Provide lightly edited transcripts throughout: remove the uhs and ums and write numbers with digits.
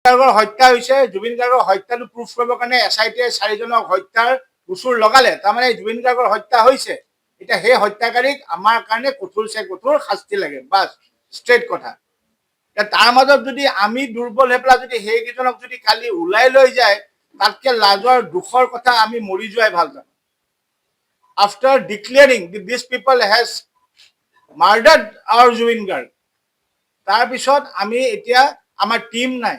গাৰ্গৰ হত্যা হৈছে। জুবিন গাৰ্গৰ হত্যাটো প্ৰুফ কৰিবৰ কাৰণে SIT-য়ে 4জনক হত্যাৰ গোচৰ লগালে। তাৰমানে জুবিন গাৰ্গৰ হত্যা হৈছে। এতিয়া সেই হত্যাকাৰীক আমাৰ কাৰণে কঠোৰ চে কঠোৰ শাস্তি লাগে, বাছ ষ্ট্ৰেইট কথা। তাৰ মাজত যদি আমি দুৰ্বল হৈ পেলাই যদি সেইকেইজনক যদি কালি ওলাই লৈ যায়, তাতকে লাজৰ দুখৰ কথা আমি মৰি যোৱাই ভাল জানো। After declaring this people has murdered our Zubeen Garg, তাৰপিছত আমি এতিয়া আমাৰ টিম নাই,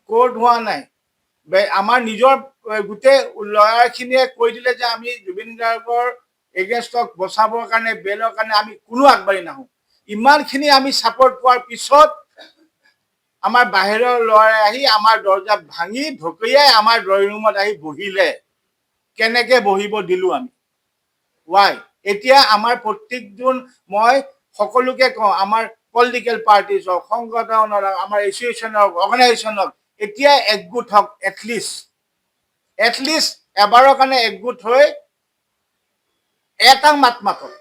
কোৰ্ট হোৱা নাই, আমাৰ নিজৰ গোটেই লয়াৰখিনিয়ে কৈ দিলে যে আমি জুবিন গাৰ্গৰ এগেইনষ্টক বচাবৰ কাৰণে বেলৰ কাৰণে আমি কোনো আগবাঢ়ি নাহোঁ। ইমানখিনি আমি ছাপৰ্ট পোৱাৰ পিছত আমাৰ বাহিৰৰ লয়াৰে আহি আমাৰ দৰ্জা ভাঙি ঢকিয়াই আমাৰ ড্ৰয়িং ৰুমত আহি বহিলে। কেনেকে বহিব দিলোঁ আমি? ৱাই? এতিয়া আমাৰ প্ৰত্যেকজন মই সকলোকে কওঁ, আমাৰ পলিটিকেল পাৰ্টিজ হওক, সংগঠন হওক, আমাৰ এছ'চিয়েশ্যন হওক, অৰ্গেনাইজেশ্যন হওক, এতিয়া একগোট হওক। এটলিষ্ট এবাৰৰ কাৰণে একগোট হৈ এটা মাত মাতক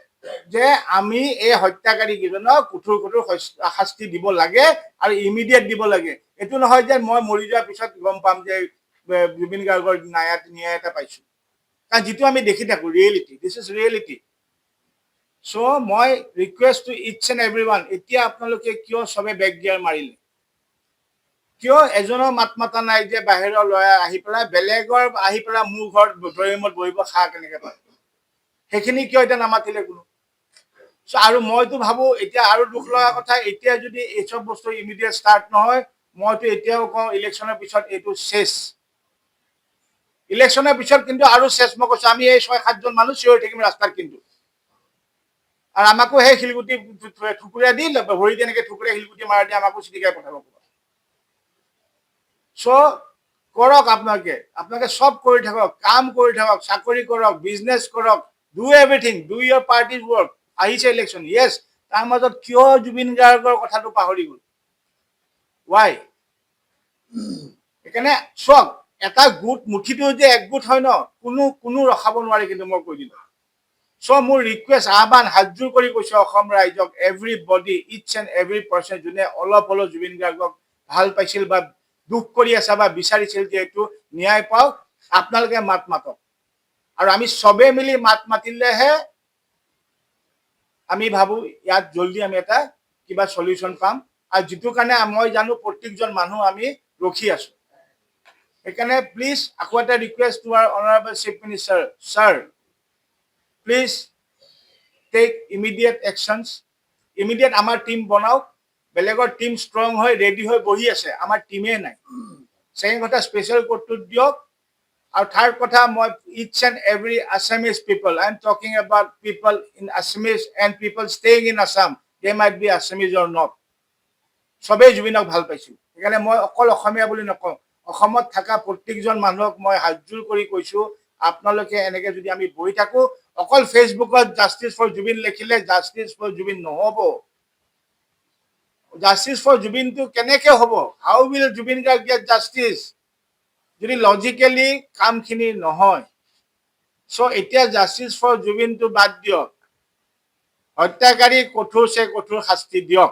যে আমি এই হত্যাকাৰী কেইজনক কঠোৰ কঠোৰ শাস্তি দিব লাগে আৰু ইমিডিয়েট দিব লাগে। এইটো নহয় যে মই মৰি যোৱাৰ পিছত গম পাম যে জুবিন গাৰ্গৰ ন্যায় এটা পাইছো, কাৰণ যিটো আমি দেখি থাকো reality, this is reality. So' মই request to each and every one, এতিয়া আপোনালোকে কিয় চবে বেক গিয়াৰ মাৰিলে? কিয় এজনৰ মাত মাতা নাই যে বাহিৰৰ লয়া আহি পেলাই বেলেগৰ আহি পেলাই মোৰ ঘৰত ড্ৰয়িং ৰুমত বহিব খা কেনেকে পায়? সেইখিনি কিয় এতিয়া নামাতিলে কোনো? আৰু মইতো ভাবো এতিয়া আৰু দুখ লগা কথা, এতিয়া যদি এই চব বস্তু ইমিডিয়েট ষ্টাৰ্ট নহয়, মইতো এতিয়াও কওঁ ইলেকশ্যনৰ পিছত এইটো শেষ। ইলেকশ্যনৰ পিছত কিন্তু আৰু শেষ। মই কৈছো আমি এই 6-7জন মানুহ চিঞৰি থাকিম ৰাস্তাত, কিন্তু আৰু আমাকো সেই শিলগুটি ঠুকুৰীয়া দি ভৰি তেনেকে ঠুকুৰীয়া শিলগুটি মাৰা দি আমাকো চিটিকাই পঠাব। চ' কৰক আপোনালোকে চব কৰি থাকক, কাম কৰি থাকক, চাকৰি কৰক, বিজনেছ কৰক, do everything, do your parties work. আহিছে ইলেকশ্যন, য়েছ, তাৰ মাজত কিয় জুবিন গাৰ্গৰ কথাটো পাহৰি গ'ল? ৱাই? সেইকাৰণে চক এটা গোট মুঠিটো যে একগোট হয় ন, কোনো ৰখাব নোৱাৰে, কিন্তু মই কৈ দিলোঁ। চ' মোৰ ৰিকুৱেষ্ট, আহ্বান হাতযোৰ কৰি কৈছো অসম ৰাইজক, everybody, each and every person যোনে অলপ হ'লেও জুবিন গাৰ্গক ভাল পাইছিল বা দুখ কৰি আছে বা বিচাৰিছিল যে এইটো ন্যায় পাওক, আপোনালোকে মাত মাতক। আৰু আমি চবে মিলি মাত মাতিলেহে আমি ভাবো ইয়াত জলদি আমি এটা কিবা সলিউশ্যন পাম, আৰু যিটো কাৰণে মই জানো প্ৰত্যেকজন মানুহ আমি ৰখি আছো। সেইকাৰণে প্লিজ আকৌ এটা request to our honourable chief minister, sir, please take immediate actions. Immediate আমাৰ টিম বনাওক। বেলেগৰ টিম ষ্ট্ৰং হৈ ৰেডি হৈ বহি আছে, আমাৰ টিমেই নাই। ছেকেণ্ড কথা, স্পেচিয়েল কোৰ্টটোত দিয়ক। আৰু থাৰ্ড কথা, মই each and every Assamese people, I am talking about people in Assamese and people staying in Assam, they might be Assamese or not, চবেই জুবিনক ভাল পাইছিল। সেইকাৰণে মই অকল অসমীয়া বুলি নকওঁ, অসমত থকা প্ৰত্যেকজন মানুহক মই হাতযোৰ কৰি কৈছো, আপোনালোকে এনেকে যদি আমি বহি থাকো, অকল ফেচবুকত জাষ্টিছ ফৰ জুবিন লিখিলে জাষ্টিছ ফৰ জুবিন নহ'ব। জাষ্টিছ ফৰ জুবিনটো কেনেকে হ'ব? How will Zubeen Garg get justice যদি লজিকেলি কামখিনি নহয়? চ' এতিয়া জাষ্টিছ ফৰ জুবিনটো বাদ দিয়ক, হত্যাকাৰী কঠোৰ চে কঠোৰ শাস্তি দিয়ক।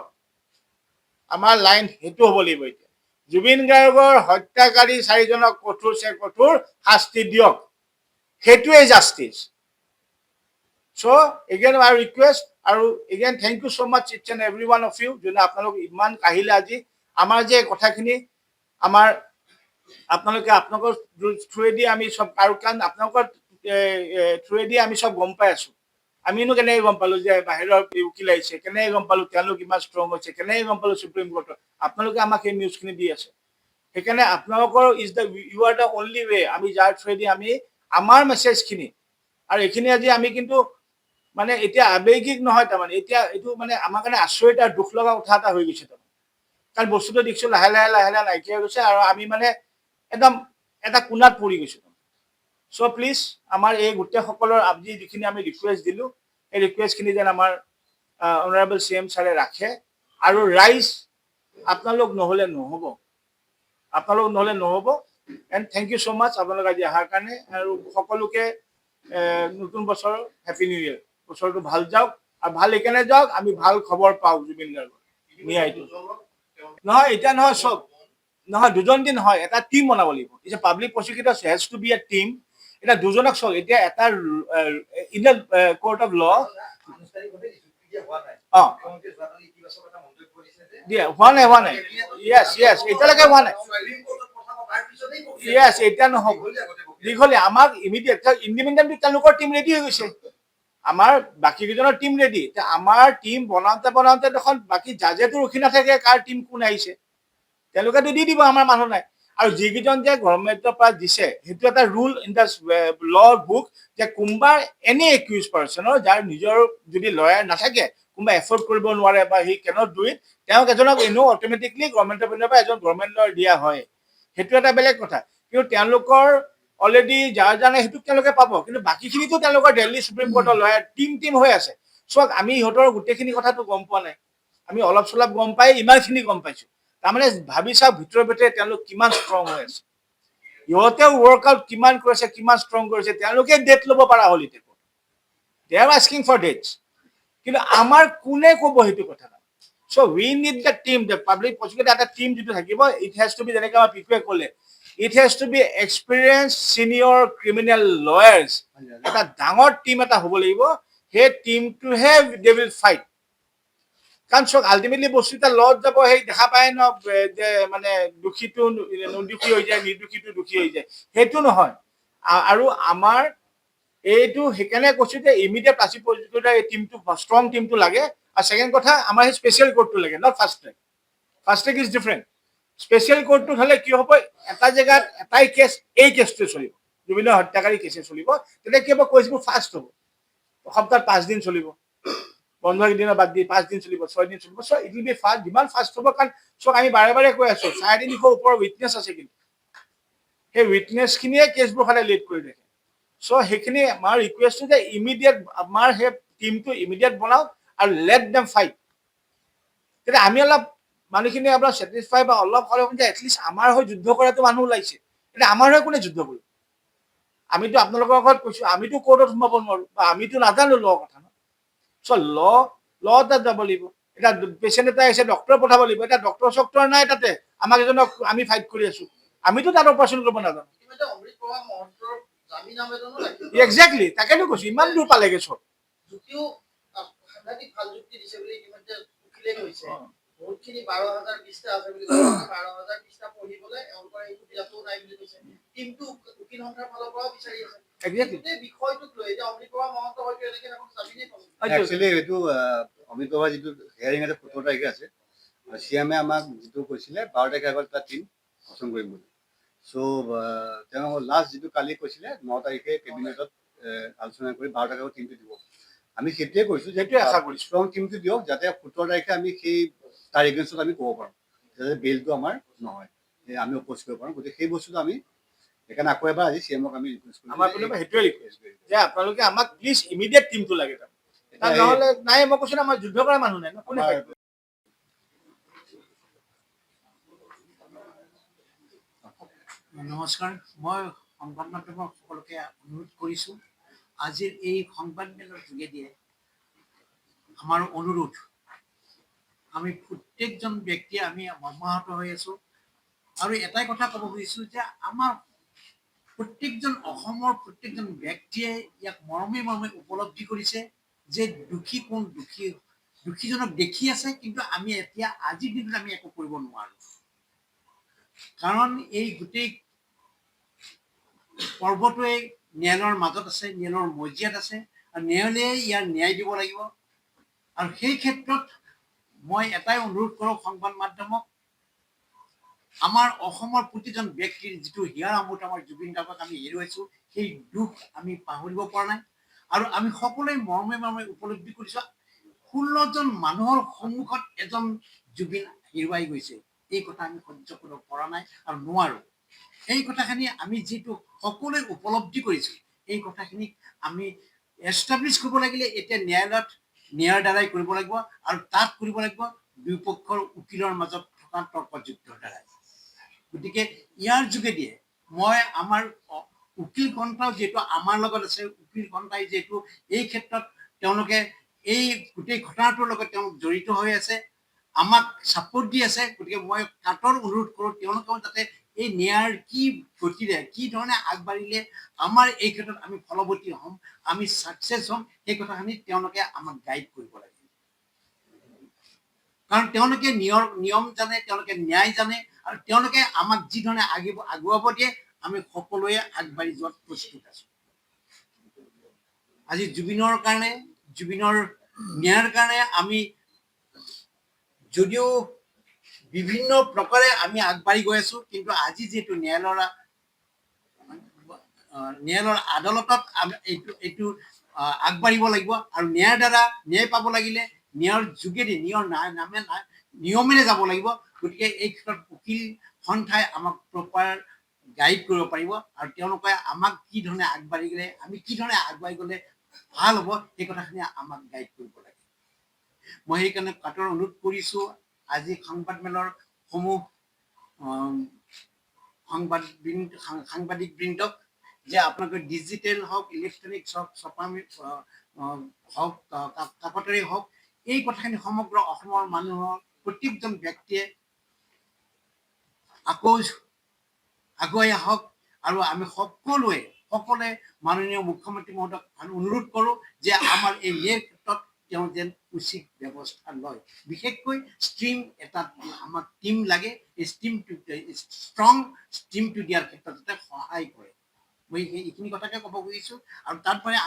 আমাৰ লাইন সেইটো হ'ব লাগিব এতিয়া। জুবিন গাৰ্গৰ হত্যাকাৰী 4জনক কঠোৰ চে কঠোৰ শাস্তি দিয়ক, সেইটোৱেই justice. So' again I request, আৰু again thank you so' much each and every one of you, যোনে আপোনালোক ইমান আহিলে আজি। আমাৰ যে কথাখিনি আমাৰ আপোনালোকৰ থ্ৰুৱেদি আমি চব, আৰু কাৰণ আপোনালোকৰ থ্ৰুৱেদি আমি চব গম পাই আছো। আমিনো কেনেকৈ গম পালো যে বাহিৰৰ উকিল আহিছে? কেনেকৈ গম পালো তেওঁলোক ইমান ষ্ট্ৰং হৈছে? কেনেকৈ গম পালো সুপ্ৰিম কোৰ্টত? আপোনালোকে আমাক সেই নিউজখিনি দি আছে। সেইকাৰণে আপোনালোকৰ ইউ আৰ দ্য অনলি ৱে, আমি যাৰ থ্ৰুৱেদি আমি আমাৰ মেছেজখিনি, আৰু এইখিনি আজি আমি কিন্তু মানে এতিয়া আৱেগিক নহয়, তাৰমানে এতিয়া এইটো মানে আমাৰ কাৰণে আচৰিত আৰু দুখ লগা কথা এটা হৈ গৈছে। তাৰমানে কাৰণ বস্তুটো দেখিছো লাহে লাহে নাইকিয়া হৈ গৈছে, আৰু আমি মানে একদম এটা কোণাত পৰি গৈছো। চ' প্লিজ আমাৰ এই গোটেইসকলৰ আজি যিখিনি আমি ৰিকুৱেষ্ট দিলোঁ, এই ৰিকুৱেষ্টখিনি যেন আমাৰ অনাৰেবল CM ছাৰে ৰাখে। আৰু ৰাইজ, আপোনালোক নহ'লে নহ'ব, এণ্ড থেংক ইউ ছ' মাছ আপোনালোক আজি অহাৰ কাৰণে। আৰু সকলোকে নতুন বছৰ হেপী নিউ ইয়েৰ। বছৰটো ভাল যাওক, আৰু ভাল এইকাৰণে যাওক আমি ভাল খবৰ পাওঁ জুবিন গাৰ্গৰ ন্যায়টো। নহয় এতিয়া নহয়, চব নহয়, দুজন দি নহয়, এটা টিম বনাব লাগিব। Is a public prosecutor has to be a team. এটা দুজনক চল, এতিয়া এটা in the court of law হোৱা নাই য়েছ এতিয়ালৈকে হোৱা নাই য়েছ এতিয়া নহ'ব দীঘলীয়া আমাক ইমিডিয়েট ইণ্ডিপেণ্ডেণ্ট তেওঁলোকৰ টিম ৰেডি হৈ গৈছে আমাৰ বাকী কেইজনৰ টিম ৰেডি আমাৰ টিম বনাওঁতে দেখোন বাকী জাজেতো ৰখি নাথাকে কাৰ টিম কোন আহিছে তেওঁলোকেতো দি দিব আমাৰ মানুহ নাই আৰু যিকেইজন যে গভৰ্ণমেণ্টৰ পৰা দিছে সেইটো এটা rule in the law book যে কোনোবা এনি একিউজ পাৰ্চনৰ যাৰ নিজৰ যদি লয়াৰ নাথাকে কোনোবা এফৰ্ড কৰিব নোৱাৰে বা হি কেনট ডু ইট তেওঁক এজনক এনেও অট'মেটিকলি গভৰ্ণমেণ্টৰ পিনৰ পৰা এজন গভৰ্ণমেণ্ট লয়াৰ দিয়া হয় সেইটো এটা বেলেগ কথা কিন্তু তেওঁলোকৰ অলৰেডি যাৰ জানে সেইটো তেওঁলোকে পাব কিন্তু বাকীখিনিতো তেওঁলোকৰ দিল্লী সুপ্ৰিম কোৰ্টৰ লয়াৰ টিম হৈ আছে চাওক আমি ইহঁতৰ গোটেইখিনি কথাটো গম পোৱা নাই আমি অলপ চলপ গম পাই ইমানখিনি গম পাইছো তাৰমানে ভাবি চাওক ভিতৰে তেওঁলোক কিমান ষ্ট্ৰং হৈ আছে ইহঁতেও ৱৰ্কআউট কিমান কৰিছে কিমান ষ্ট্ৰং কৰিছে তেওঁলোকে ডেট ল'ব পৰা হ'ল এতিয়া they are asking for dates কিন্তু আমাৰ কোনে ক'ব সেইটো কথা নাই so' we need the team the public prosecutor এটা টিম যিটো থাকিব ইট হেজ টু বি যেনেকৈ আমাৰ পিকুৱে ক'লে it has to be experience senior criminal lawyers এটা ডাঙৰ টিম এটা হ'ব লাগিব সেই টিমটোহে দে উইল ফাইট কাৰণ চক আল্টিমেটলি বস্তু এটা লত যাব সেই দেখা পায় ন যে মানে দোষীটো নিৰ্দোষী হৈ যায় নিৰ্দোষীটো দোষী হৈ যায় সেইটো নহয় আৰু আমাৰ এইটো সেইকাৰণে কৈছো যে ইমিডিয়েট পাচিভ প্ৰচিকিউটৰ এই টিমটো ষ্ট্ৰং টিমটো লাগে আৰু ছেকেণ্ড কথা আমাৰ সেই স্পেচিয়েল কোৰ্টটো লাগে not fast track is different special কোৰ্টটোত হ'লে কি হ'ব এটা জেগাত এটাই কেছ এই কেছটো চলিব জুবিনৰ হত্যাকাৰী কেছে চলিব তেতিয়া কি হ'ব কেছবোৰ ফাষ্ট হ'ব সপ্তাহত 5 দিন চলিব বন্ধ দিনৰ বাদ দি 5 দিন চলিব 6 দিন চলিব চ' ইট উইল বি ফাষ্ট যিমান ফাষ্ট হ'ব কাৰণ চক আমি বাৰে কৈ আছো 350 ওপৰৰ উইটনেছ আছে কিন্তু সেই উইটনেছখিনিয়ে কেছবোৰ সদায় লেট কৰি থাকে চ' সেইখিনি আমাৰ ৰিকুৱেষ্টটো যে ইমিডিয়েট আমাৰ সেই টিমটো ইমিডিয়েট বনাওক আৰু লেট দেম ফাইট তেতিয়া আমি অলপ মানুহখিনি আপোনাৰ ছেটিছফাই বা অলপ হ'লেও যে এটলিষ্ট আমাৰ হৈ যুদ্ধ কৰাটো মানুহ ওলাইছে এতিয়া আমাৰ হৈ কোনে যুদ্ধ কৰিব আমিতো আপোনালোকৰ ঘৰত কৈছো আমিতো কোৰ্টত সোমাব নোৱাৰো বা আমিতো নাজানো ল কথা ন চ' ল তাত যাব লাগিব এতিয়া পেচেণ্ট এটা আহিছে ডক্টৰ পঠাব লাগিব এতিয়া ডক্টৰ নাই তাতে আমাক এজনক আমি ফাইট কৰি আছো আমিতো তাত অপাৰেশ্যন কৰিব নাজানো একজেক্টলি তাকেতো কৈছো ইমান দূৰ পালেগে চব বহুতখিনি 12,000 পৃষ্ঠা আছে বুলি 12,000 পৃষ্ঠা পঢ়িবলৈ এওঁলোকৰ এইটো বিৰাটো নাই বুলি কৈছে টিমটো উকিল সংখ্যাৰ ফালৰ পৰাও বিচাৰি আছে এই বিষয়টোক লৈ এতিয়া অমৃত প্ৰভা মহন্ত হয়তো এনেকৈ এখন জামিনেই পাব একচুৱেলি এইটো অমৃত প্ৰভা যিটো হেয়াৰিং এটা 17 তাৰিখে আছে চিএমে আমাক যিটো কৈছিলে 12 তাৰিখে আগত এটা টিম গঠন কৰিম বুলি চ' তেওঁ লাষ্ট যিটো কালি কৈছিলে 9 তাৰিখে কেবিনেটত আলোচনা কৰি 12 তাৰিখে টিমটো দিব আমি সেইটোৱে কৈছো যেটোৱে আশা কৰিছো ষ্ট্ৰং টিমটো দিয়ক যাতে 17 তাৰিখে আমি সেই তাৰ এগেইনষ্টত আমি ক'ব পাৰোঁ যাতে বেইলটো আমাৰ নহয় আমি অপ'জ কৰিব পাৰোঁ গতিকে সেই বস্তুটো আমি সেইকাৰণে আকৌ এবাৰ আজি চিএমক আমি ৰিকুৱেষ্ট কৰিম আমাৰ পিনৰ পৰা সেইটোৱে ৰিকুৱেষ্ট যে আপোনালোকে আমাক প্লিজ ইমিডিয়েট টিমটো লাগে নহ'লে নাই মই কৈছো না আমাৰ যুদ্ধ কৰা মানুহ নাই কোনে নমস্কাৰ মই সংবাদ মাধ্যমৰ সকলোকে অনুৰোধ কৰিছোঁ আজিৰ এই সংবাদমেলৰ যোগেদিয়ে আমাৰ অনুৰোধ আমি প্ৰত্যেকজন ব্যক্তিয়ে আমি মৰ্মাহত হৈ আছোঁ আৰু এটাই কথা ক'ব খুজিছোঁ যে আমাৰ প্ৰত্যেকজন অসমৰ প্ৰত্যেকজন ব্যক্তিয়ে ইয়াক মৰমে উপলব্ধি কৰিছে যে দোষী কোন দোষীজনক দেখি আছে কিন্তু আমি এতিয়া আজিৰ দিনত আমি একো কৰিব নোৱাৰোঁ কাৰণ এই গোটেই পৰ্বটোৱে ন্যায়ালয়ৰ মাজত আছে ন্যায়ালয়ৰ মজিয়াত আছে আৰু ন্যায়ালয়ে ইয়াৰ ন্যায় দিব লাগিব আৰু সেই ক্ষেত্ৰত মই এটাই অনুৰোধ কৰোঁ সংবাদ মাধ্যমক আমাৰ অসমৰ প্ৰতিজন ব্যক্তিৰ যিটো হিয়াৰ আমোদ আমাৰ জুবিন গাৰ্গক আমি হেৰুৱাইছোঁ সেই দুখ আমি পাহৰিব পৰা নাই আৰু আমি সকলোৱে মৰমে উপলব্ধি কৰিছোঁ 16জন মানুহৰ সন্মুখত এজন জুবিন হেৰুৱাই গৈছে এই কথা আমি সহ্য কৰিব পৰা নাই আৰু নোৱাৰোঁ এই কথাখিনি আমি যিটো সকলোৱে উপলব্ধি কৰিছোঁ এই কথাখিনিক আমি এষ্টাব্লিছ কৰিব লাগিলে এতিয়া ন্যায়ালয়ত ন্যায়ৰ দ্বাৰাই কৰিব লাগিব আৰু তাত কৰিব লাগিব দুয়োপক্ষৰ উকিলৰ মাজত থকা তৰ্ক যুদ্ধৰ দ্বাৰাই গতিকে ইয়াৰ যোগেদিয়ে মই আমাৰ উকিল সন্থাও যিহেতু আমাৰ লগত আছে উকিল সন্থাই যিহেতু এই ক্ষেত্ৰত তেওঁলোকে এই গোটেই ঘটনাটোৰ লগত তেওঁলোক জড়িত হৈ আছে আমাক ছাপোৰ্ট দি আছে। গতিকে মই কাটৰ অনুৰোধ কৰোঁ তেওঁলোকেও যাতে এই ন্যায়ৰ কি গতিৰে কি ধৰণে আগবাঢ়িলে আমাৰ এই ক্ষেত্ৰত আমি ফলৱতী হ'ম, আমি ছাকচেছ হ'ম, সেই কথাখিনি তেওঁলোকে আমাক গাইড কৰিব লাগে। কাৰণ তেওঁলোকে নিয়ম জানে, তেওঁলোকে ন্যায় জানে, আৰু তেওঁলোকে আমাক যি ধৰণে আগুৱাব দিয়ে আমি সকলোৱে আগবাঢ়ি যোৱাত প্ৰস্তুত আছোঁ। আজি জুবিনৰ কাৰণে, জুবিনৰ ন্যায়ৰ কাৰণে আমি যদিও বিভিন্ন প্ৰকাৰে আমি আগবাঢ়ি গৈ আছোঁ, কিন্তু আজি যিহেতু ন্যায়ালয়ৰ আদালতত এইটো আগবাঢ়িব লাগিব, আৰু ন্যায়ৰ দ্বাৰা ন্যায় পাব লাগিলে ন্যায়ৰ যোগেদি নিয়মেৰে যাব লাগিব। গতিকে এই ক্ষেত্ৰত উকিল সন্থাই আমাক প্ৰপাৰ গাইড কৰিব পাৰিব, আৰু তেওঁলোকে আমাক কি ধৰণে আগবাঢ়ি গ'লে আমি কি ধৰণে আগবাঢ়ি গ'লে ভাল হ'ব সেই কথাখিনি আমাক গাইড কৰিব লাগে। মই সেইকাৰণে কাটৰ অনুৰোধ কৰিছোঁ আজি সংবাদমেলৰ সমূহ সাংবাদিকবৃন্দক যে আপোনালোকে ডিজিটেল হওক, ইলেক্ট্ৰনিক্স হওক, ছপা হওক, কাকতৰে হওক, এই কথাখিনি সমগ্ৰ অসমৰ মানুহৰ প্ৰত্যেকজন ব্যক্তিয়ে আকৌ আগুৱাই আহক, আৰু আমি সকলোৱে মাননীয় মুখ্যমন্ত্ৰী মহোদয়ক অনুৰোধ কৰোঁ যে আমাৰ এই ন্যায়ৰ ক্ষেত্ৰত তেওঁ যেন উচিত ব্যৱস্থা লয়। বিশেষকৈ আমাক টিম লাগে, এই ষ্ট্ৰং টিমটো দিয়াৰ ক্ষেত্ৰত যাতে সহায় কৰে। মই এইখিনি কথাকে ক'ব খুজিছোঁ, আৰু তাৰপৰা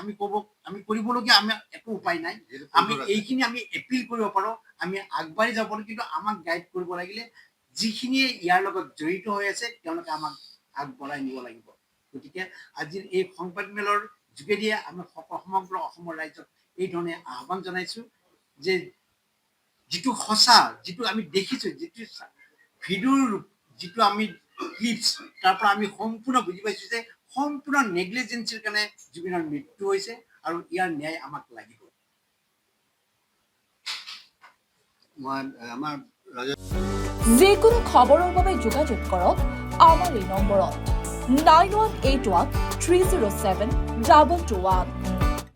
আমি কৰিবলগীয়া আমাৰ একো উপায় নাই। আমি এইখিনি এপিল কৰিব পাৰোঁ, আমি আগবাঢ়ি যাব পাৰোঁ, কিন্তু আমাক গাইড কৰিব লাগিলে যিখিনিয়ে ইয়াৰ লগত জড়িত হৈ আছে তেওঁলোকে আমাক আগবঢ়াই নিব লাগিব। গতিকে আজিৰ এই সংবাদমেলৰ যোগেদিয়ে আমি সমগ্ৰ অসমৰ ৰাইজক এই ধৰণে আহ্বান জনাইছোঁ যে যিটো সঁচা, যিটো আমি দেখিছোঁ, যিটো ভিডিঅ'ৰ যিটো আমি ক্লিপছ, তাৰ পৰা আমি সম্পূৰ্ণ বুজি পাইছোঁ যে সম্পূৰ্ণ নেগলিজেঞ্চিৰ কাৰণে জুবিনৰ মৃত্যু হৈছে, আৰু ইয়াৰ ন্যায় আমাক লাগিব। যিকোনো খবৰৰ বাবে যোগাযোগ কৰক আমাৰ এই নম্বৰত 9181 307 221।